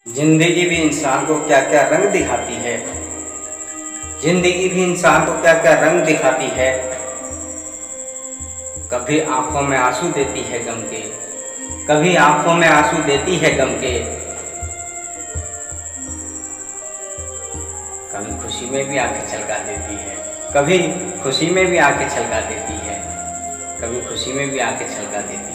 जिंदगी भी इंसान को क्या क्या रंग दिखाती है। जिंदगी भी इंसान को क्या क्या रंग दिखाती है। कभी आंखों में आंसू देती है गम के, कभी आंखों में आंसू देती है गम के, कभी खुशी में भी आंखें छलका देती है, कभी खुशी में भी आंखें छलका देती है, कभी खुशी में भी आंखें छलका देती है।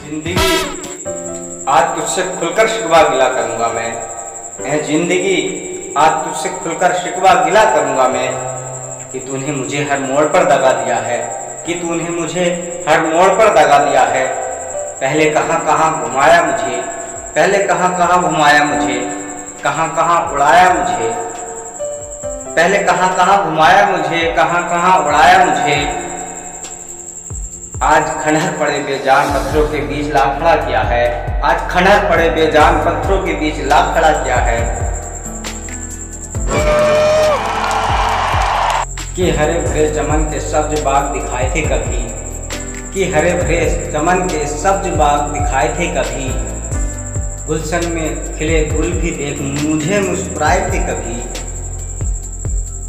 जिंदगी आज तुझसे खुलकर शिकवा गिला करूंगा मैं। जिंदगी आज तुझसे खुलकर शिकवा गिला करूंगा मैं कि तूने मुझे हर मोड़ पर दगा दिया है, कि तूने मुझे हर मोड़ पर दगा दिया है। पहले कहां कहां घुमाया मुझे, पहले कहां कहां घुमाया मुझे, कहां कहां उड़ाया मुझे, पहले कहां कहां घुमाया मुझे, कहां कहां उड़ाया मुझे। आज खंडहर पड़े बेजान पत्थरों के बीच लाख खड़ा किया है, आज खंडहर पड़े बेजान पत्थरों के बीच लाख खड़ा किया है। कि हरे भरे चमन के सब्ज बाग दिखाए थे कभी, कि हरे भरे चमन के सब्ज बाग दिखाए थे कभी, गुलशन में खिले गुल भी देख मुझे मुस्कुराए थे कभी।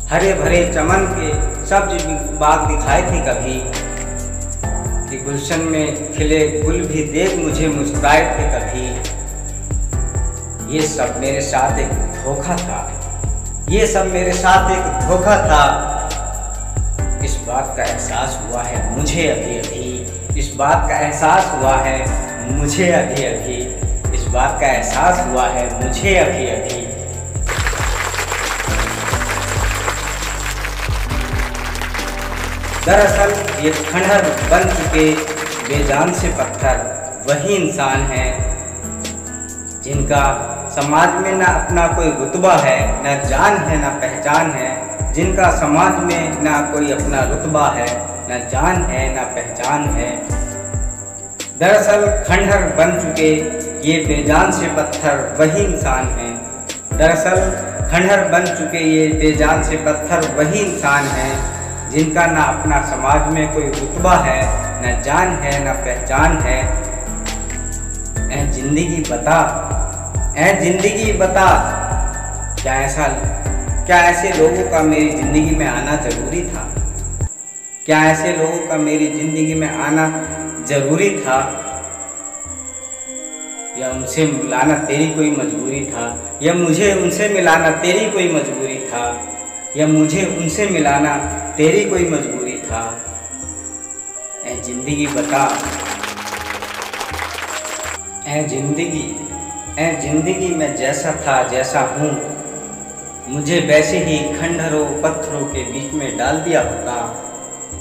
हरे भरे चमन के सब्ज बाग दिखाए थे कभी, कि गुलशन में खिले गुल भी देख मुझे मुस्कुराए थे कभी। ये सब मेरे साथ एक धोखा था, ये सब मेरे साथ एक धोखा था। इस बात का एहसास हुआ है मुझे अभी अभी, इस बात का एहसास हुआ है मुझे अभी अभी, इस बात का एहसास हुआ है मुझे अभी अभी। दरअसल ये खंडहर बन चुके बेजान से पत्थर वही इंसान हैं जिनका समाज में ना अपना कोई रुतबा है, ना जान है, ना पहचान है, जिनका समाज में ना कोई अपना रुतबा है, ना जान है, ना पहचान है। दरअसल खंडहर बन चुके ये बेजान से पत्थर वही इंसान हैं। दरअसल खंडहर बन चुके ये बेजान से पत्थर वही इंसान हैं जिनका ना अपना समाज में कोई रुतबा है, न जान है, न पहचान है। ऐ जिंदगी बता, ऐ जिंदगी बता, क्या ऐसे लोगों का मेरी जिंदगी में आना जरूरी था? क्या ऐसे लोगों का मेरी जिंदगी में आना जरूरी था? या उनसे मिलाना तेरी कोई मजबूरी था? या मुझे उनसे मिलाना तेरी कोई मजबूरी था? या मुझे उनसे मिलाना तेरी कोई मजबूरी था? ऐ जिंदगी बता, ऐ जिंदगी मैं जैसा था जैसा हूँ, मुझे वैसे ही खंडहरों पत्थरों के बीच में डाल दिया होता।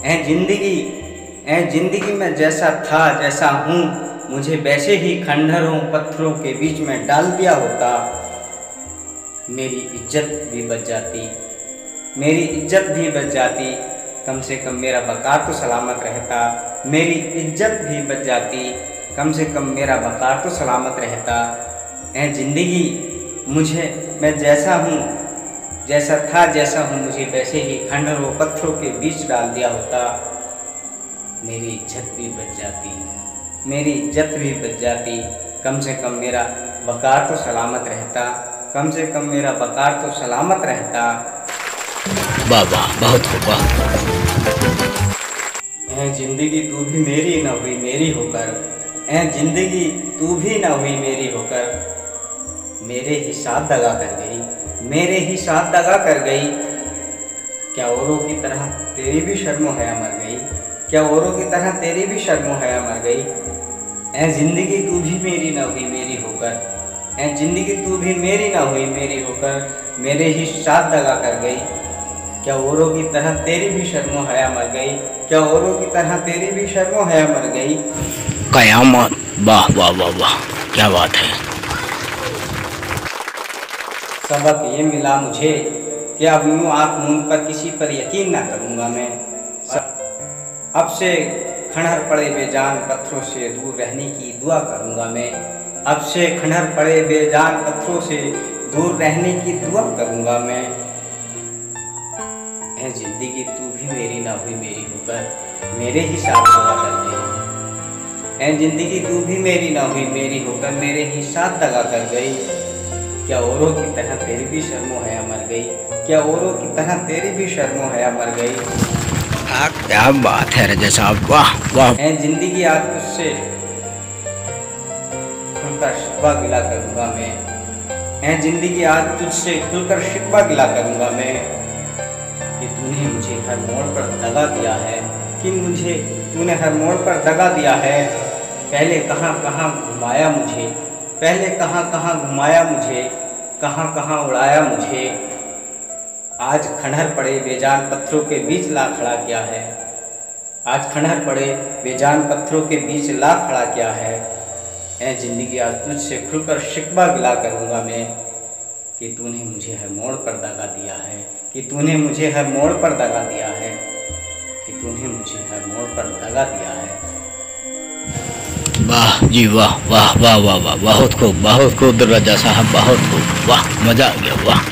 ऐ जिंदगी मैं जैसा था जैसा हूँ, मुझे वैसे ही खंडहरों पत्थरों के बीच में डाल दिया होता। मेरी इज्जत भी बच जाती, मेरी इज्जत भी बच जाती, कम से कम मेरा वक़ार तो सलामत रहता। मेरी इज्जत भी बच जाती, कम से कम मेरा वक़ार तो सलामत रहता। ऐ जिंदगी मैं जैसा हूँ, जैसा था जैसा हूँ, मुझे वैसे ही खंडहरों पत्थरों के बीच डाल दिया होता। मेरी इज्जत भी बच जाती, मेरी इज्जत भी बच जाती, कम से कम मेरा वक़ार तो सलामत रहता, कम से कम मेरा वक़ार तो सलामत रहता। बाबा बहुत होगा। ऐ जिंदगी तू भी मेरी न हुई मेरी होकर, ऐ जिंदगी तू भी न हुई मेरी होकर, मेरे ही साथ दगा कर गई, मेरे ही साथ दगा कर गई। क्या औरों की तरह तेरी भी शर्मो हया मर गई? क्या औरों की तरह तेरी भी शर्मो हया मर गई? ऐ जिंदगी तू भी मेरी न हुई मेरी होकर, ऐ जिंदगी तू भी मेरी न हुई मेरी होकर, मेरे ही साथ दगा कर गई। क्या औरों की तरह तेरी भी शर्मो हया मर गई? क्या औरों की तरह तेरी भी शर्मो हया मर गई? कयामत, वाह वाह वाह वाह, क्या बात है। सबक ये मिला मुझे कि अब यूँ आँख मूंद कर किसी पर यकीन ना करूँगा मैं। अब से खंडहर पड़े बेजान पत्थरों से दूर रहने की दुआ करूँगा मैं। अब से खंडहर पड़े बेजान पत्थरों से दूर रहने की दुआ करूँगा मैं। है जिंदगी तू भी मेरी ना हुई मेरी होकर मेरे ही साथ दगा कर गई। है जिंदगी तू भी मेरी ना हुई मेरी होकर मेरे ही साथ दगा कर गई। क्या औरों की तरह तेरी भी शर्मो हया मर गई, क्या औरों की तरह तेरी भी शर्मो हया मर गई। क्या बात है रजा साहब, वाह वाह। है जिंदगी आज तुझसे खुलकर शिकवा गिला करूंगा मैं, है जिंदगी आज तुझसे खुलकर शिकवा गिला करूंगा मैं कि तूने मुझे हर मोड़ पर दगा दिया है, कि मुझे तूने हर मोड़ पर दगा दिया है। पहले कहाँ कहाँ घुमाया मुझे, पहले कहाँ कहाँ घुमाया मुझे, कहाँ कहाँ उड़ाया मुझे। आज खंडहर पड़े बेजान पत्थरों के बीच ला खड़ा किया है, आज खंडहर पड़े बेजान पत्थरों के बीच ला खड़ा किया है। ऐ जिंदगी आज तुझसे खुलकर शिकवा गिला करूँगा मैं कि तूने मुझे हर मोड़ पर दगा दिया है, कि तूने मुझे हर मोड़ पर दगा दिया है, कि तूने मुझे हर मोड़ पर दगा दिया है। वाह जी वाह वाह वाह वाह वाह, बहुत खूब रजा साहब, बहुत खूब, वाह मजा आ गया, वाह।